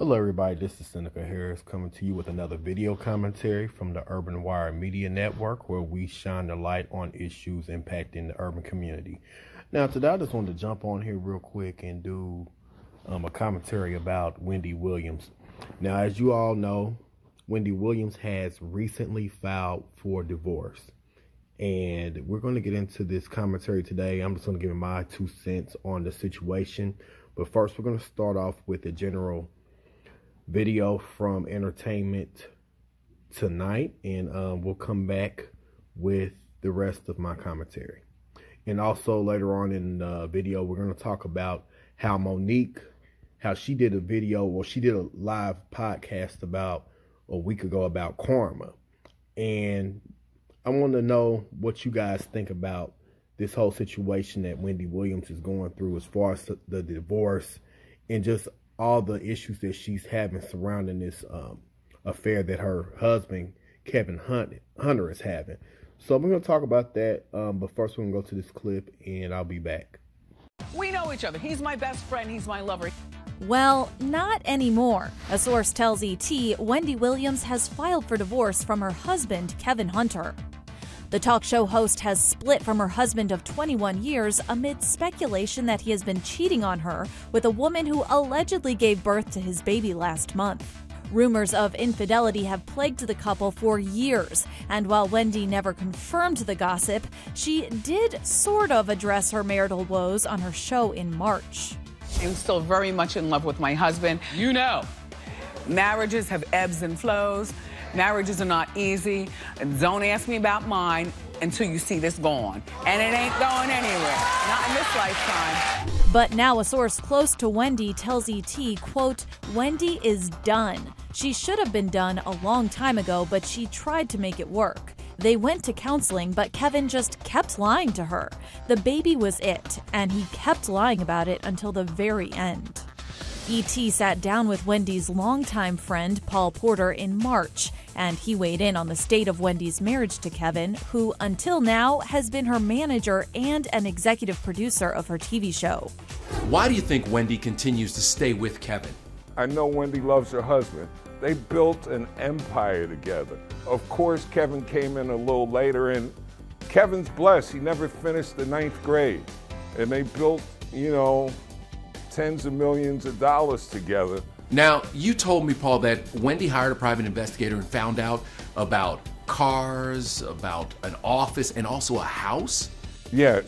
Hello everybody, this is Seneca Harris coming to you with another video commentary from the Urban Wire Media Network, where we shine the light on issues impacting the urban community. Now today I just wanted to jump on here real quick and do a commentary about Wendy Williams. Now, as you all know, Wendy Williams has recently filed for divorce, and we're going to get into this commentary today. I'm just going to give my 2 cents on the situation, but first we're going to start off with a general video from Entertainment Tonight, and we'll come back with the rest of my commentary. And also later on in the video, we're going to talk about how Monique, how she did a video, or she did a live podcast about a week ago about karma. And I want to know what you guys think about this whole situation that Wendy Williams is going through as far as the divorce and just all the issues that she's having surrounding this affair that her husband, Kelvin Hunter, is having. So we're going to talk about that, but first we're going to go to this clip, and I'll be back. We know each other. He's my best friend. He's my lover. Well, not anymore. A source tells ET Wendy Williams has filed for divorce from her husband, Kelvin Hunter. The talk show host has split from her husband of 21 years amid speculation that he has been cheating on her with a woman who allegedly gave birth to his baby last month. Rumors of infidelity have plagued the couple for years, and while Wendy never confirmed the gossip, she did sort of address her marital woes on her show in March. I'm still very much in love with my husband. You know, marriages have ebbs and flows. Marriages are not easy. Don't ask me about mine until you see this gone. And it ain't going anywhere. Not in this lifetime. But now a source close to Wendy tells ET, quote, Wendy is done. She should have been done a long time ago, but she tried to make it work. They went to counseling, but Kelvin just kept lying to her. The baby was it, and he kept lying about it until the very end. E.T. sat down with Wendy's longtime friend, Paul Porter, in March, and he weighed in on the state of Wendy's marriage to Kelvin, who, until now, has been her manager and an executive producer of her TV show. Why do you think Wendy continues to stay with Kelvin? I know Wendy loves her husband. They built an empire together. Of course, Kelvin came in a little later, and Kelvin's blessed. He never finished the 9th grade. And they built, you know, tens of millions of dollars together. Now, you told me, Paul, that Wendy hired a private investigator and found out about cars, about an office, and also a house? Yeah,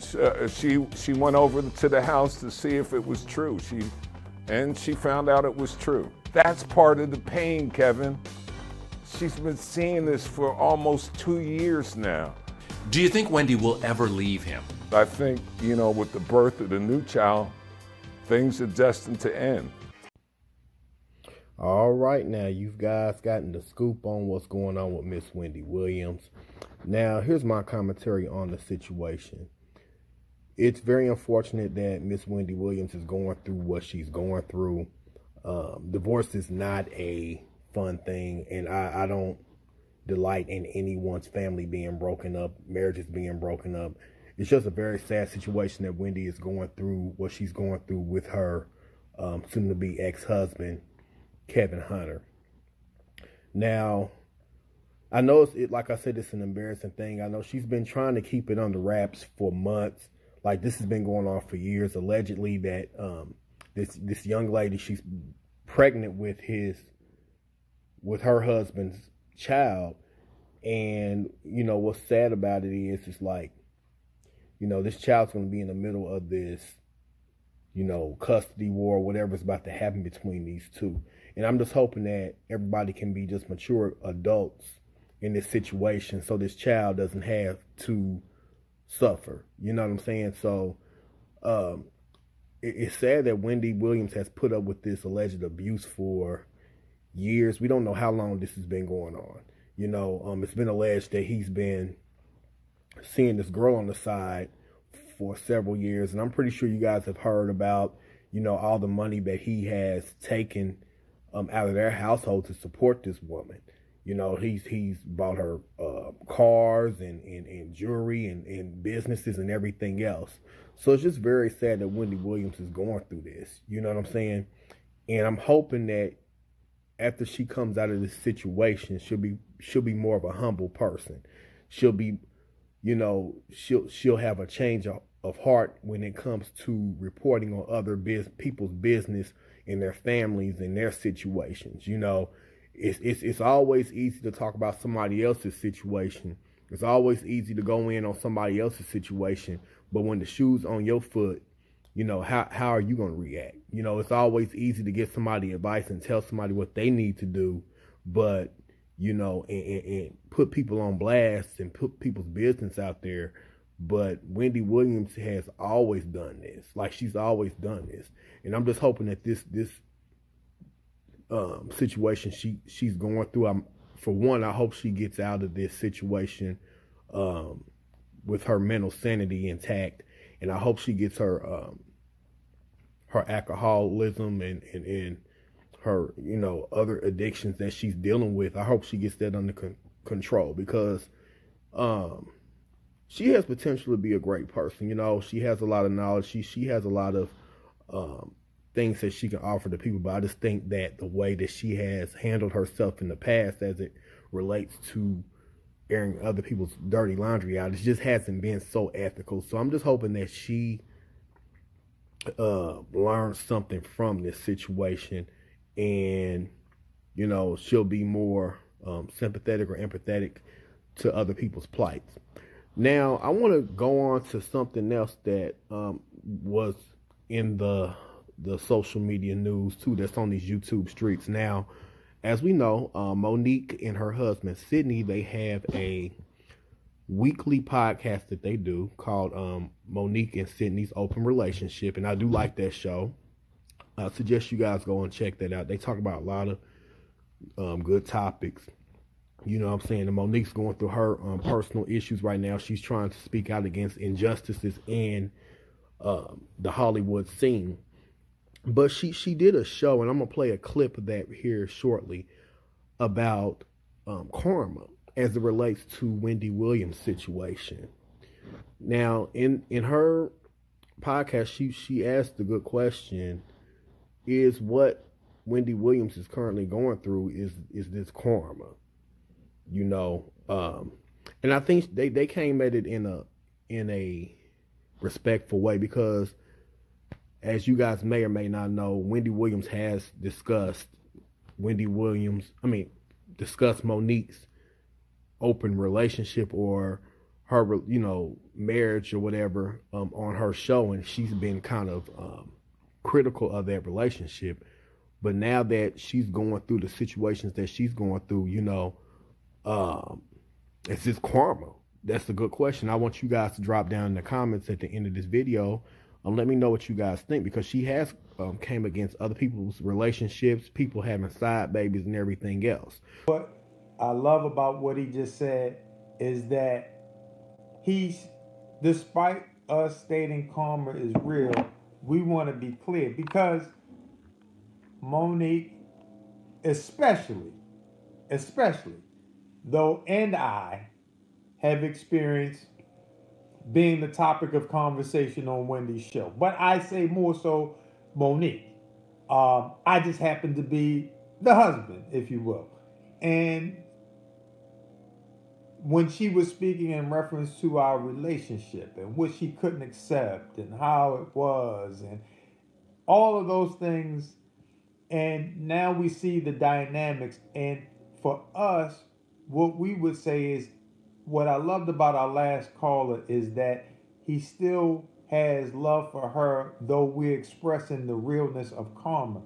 she went over to the house to see if it was true. She found out it was true. That's part of the pain, Kelvin. She's been seeing this for almost 2 years now. Do you think Wendy will ever leave him? I think, you know, with the birth of the new child, things are destined to end. All right, now you've guys gotten the scoop on what's going on with Miss Wendy Williams. Now, here's my commentary on the situation. It's very unfortunate that Miss Wendy Williams is going through what she's going through. Divorce is not a fun thing, and I don't delight in anyone's family being broken up, marriages being broken up. It's just a very sad situation that Wendy is going through, what she's going through with her soon-to-be ex-husband, Kelvin Hunter. Now, I know like I said, it's an embarrassing thing. I know she's been trying to keep it under wraps for months. Like, this has been going on for years. Allegedly that this young lady, she's pregnant with her husband's child. And, you know, what's sad about it is, it's like, you know, this child's going to be in the middle of this, you know, custody war, whatever's about to happen between these two. And I'm just hoping that everybody can be just mature adults in this situation so this child doesn't have to suffer. You know what I'm saying? So it's sad that Wendy Williams has put up with this alleged abuse for years. We don't know how long this has been going on. You know, it's been alleged that he's been seeing this girl on the side for several years, and I'm pretty sure you guys have heard about, you know, all the money that he has taken out of their household to support this woman. You know, he's bought her cars and jewelry and businesses and everything else. So it's just very sad that Wendy Williams is going through this. You know what I'm saying? And I'm hoping that after she comes out of this situation, she'll be more of a humble person. She'll be, you know, she'll have a change of heart when it comes to reporting on other people's business and their families and their situations. You know, it's always easy to talk about somebody else's situation. It's always easy to go in on somebody else's situation, but when the shoe's on your foot, you know, how are you going to react? You know, it's always easy to get somebody advice and tell somebody what they need to do, but, you know, and put people on blast and put people's business out there. But Wendy Williams has always done this. Like, she's always done this. And I'm just hoping that this situation she's going through, for one, I hope she gets out of this situation with her mental sanity intact. And I hope she gets her alcoholism and her, you know, other addictions that she's dealing with. I hope she gets that under control, because she has potential to be a great person. You know, she has a lot of knowledge. She has a lot of things that she can offer to people. But I just think that the way that she has handled herself in the past as it relates to airing other people's dirty laundry out, it just hasn't been so ethical. So I'm just hoping that she learns something from this situation, and, you know, she'll be more sympathetic or empathetic to other people's plights. Now, I want to go on to something else that was in the social media news too, that's on these YouTube streets. Now, as we know, Monique and her husband, Sydney, they have a weekly podcast that they do called Monique and Sydney's Open Relationship. And I do like that show. I suggest you guys go and check that out. They talk about a lot of good topics. You know what I'm saying? And Monique's going through her personal issues right now. She's trying to speak out against injustices in the Hollywood scene. But she did a show, and I'm going to play a clip of that here shortly, about karma as it relates to Wendy Williams' situation. Now, in her podcast, she asked the good question, is what Wendy Williams is currently going through, is this karma? You know, and I think they came at it in a respectful way, because as you guys may or may not know, Wendy Williams has discussed Monique's open relationship or her, you know, marriage or whatever on her show, and she's been kind of critical of that relationship. But now that she's going through the situations that she's going through, you know, is this karma? That's a good question. I want you guys to drop down in the comments at the end of this video. Let me know what you guys think, because she has came against other people's relationships, people having side babies and everything else. What I love about what he just said is that despite us stating karma is real, we want to be clear, because Monique, especially, though, and I have experienced being the topic of conversation on Wendy's show. But I say more so Monique. I just happen to be the husband, if you will. And when she was speaking in reference to our relationship and what she couldn't accept and how it was and all of those things, and now we see the dynamics. And for us, what we would say is, what I loved about our last caller is that he still has love for her, though we're expressing the realness of karma.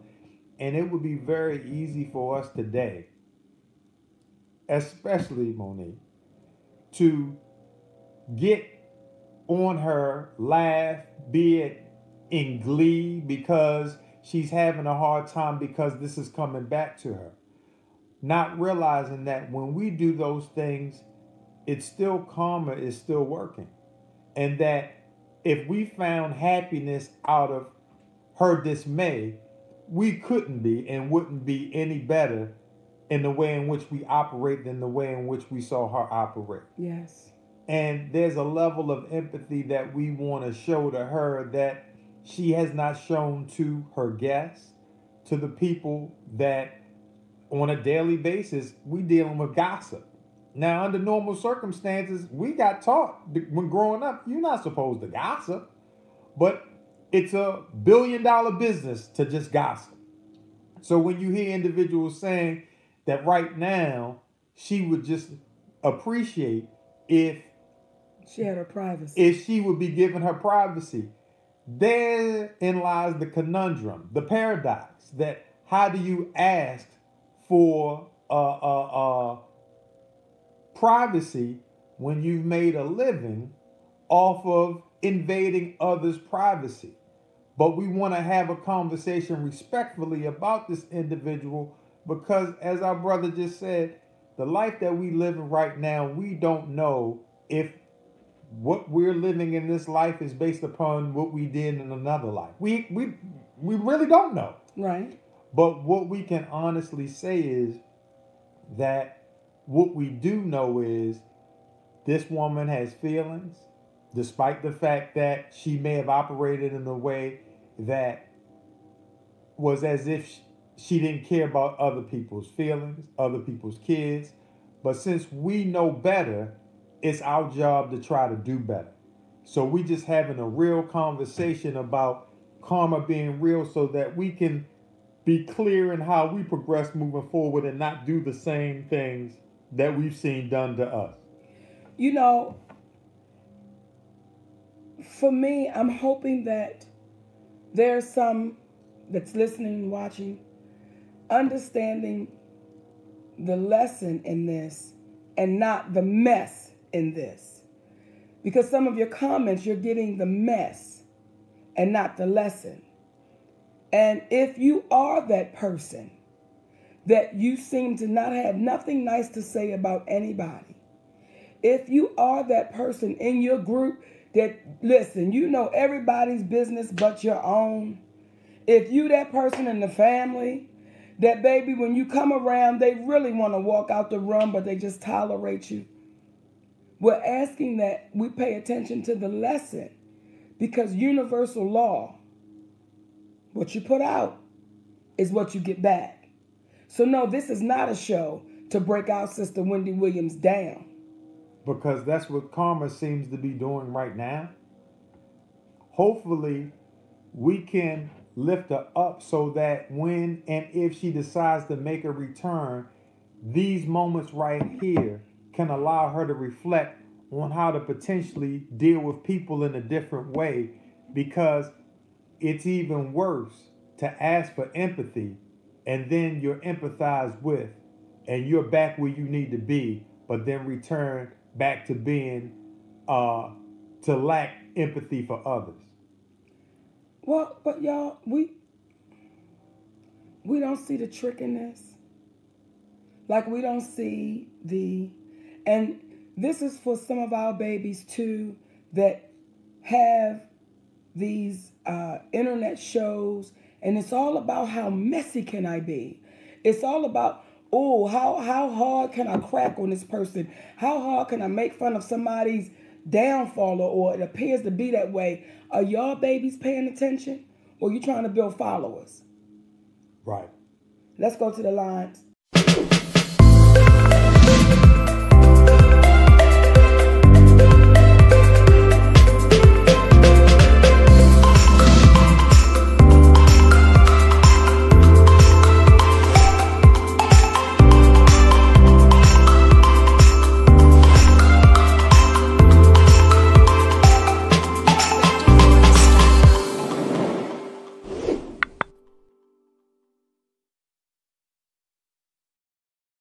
And it would be very easy for us today, especially Monique, to get on her, laugh, be it in glee, because she's having a hard time because this is coming back to her. Not realizing that when we do those things, it's still karma is still working. And that if we found happiness out of her dismay, we couldn't be and wouldn't be any better in the way in which we operate than the way in which we saw her operate. Yes. And there's a level of empathy that we want to show to her that she has not shown to her guests, to the people that on a daily basis, we dealing with gossip. Now, under normal circumstances, we got taught when growing up, you're not supposed to gossip, but it's a billion-dollar business to just gossip. So when you hear individuals saying that right now, she would just appreciate if she had her privacy. If she would be given her privacy. Therein lies the conundrum, the paradox, that how do you ask for privacy when you've made a living off of invading others' privacy? But we want to have a conversation respectfully about this individual because, as our brother just said, the life that we live in right now, we don't know if what we're living in this life is based upon what we did in another life. We really don't know. Right. But what we can honestly say is that what we do know is this woman has feelings, despite the fact that she may have operated in a way that was as if she didn't care about other people's feelings, other people's kids. But since we know better, it's our job to try to do better. So we just having a real conversation about karma being real so that we can be clear in how we progress moving forward and not do the same things that we've seen done to us. You know, for me, I'm hoping that there's some that's listening and watching, understanding the lesson in this and not the mess in this. Because some of your comments, you're getting the mess and not the lesson. And if you are that person that you seem to not have nothing nice to say about anybody, if you are that person in your group that, listen, you know everybody's business but your own, if you that person in the family that, baby, when you come around, they really want to walk out the room, but they just tolerate you, we're asking that we pay attention to the lesson, because universal law, what you put out is what you get back. So no, this is not a show to break our sister Wendy Williams down. Because that's what karma seems to be doing right now. Hopefully, we can lift her up so that when and if she decides to make a return, these moments right here can allow her to reflect on how to potentially deal with people in a different way, because it's even worse to ask for empathy and then you're empathized with and you're back where you need to be, but then return back to being, to lack empathy for others. Well, but y'all, we don't see the trick in this. Like, we don't see and this is for some of our babies too that have these internet shows, and it's all about how messy can I be. It's all about, oh, how hard can I crack on this person? How hard can I make fun of somebody's downfall, or it appears to be that way? Are y'all babies paying attention, or are you trying to build followers? Right. Let's go to the lines.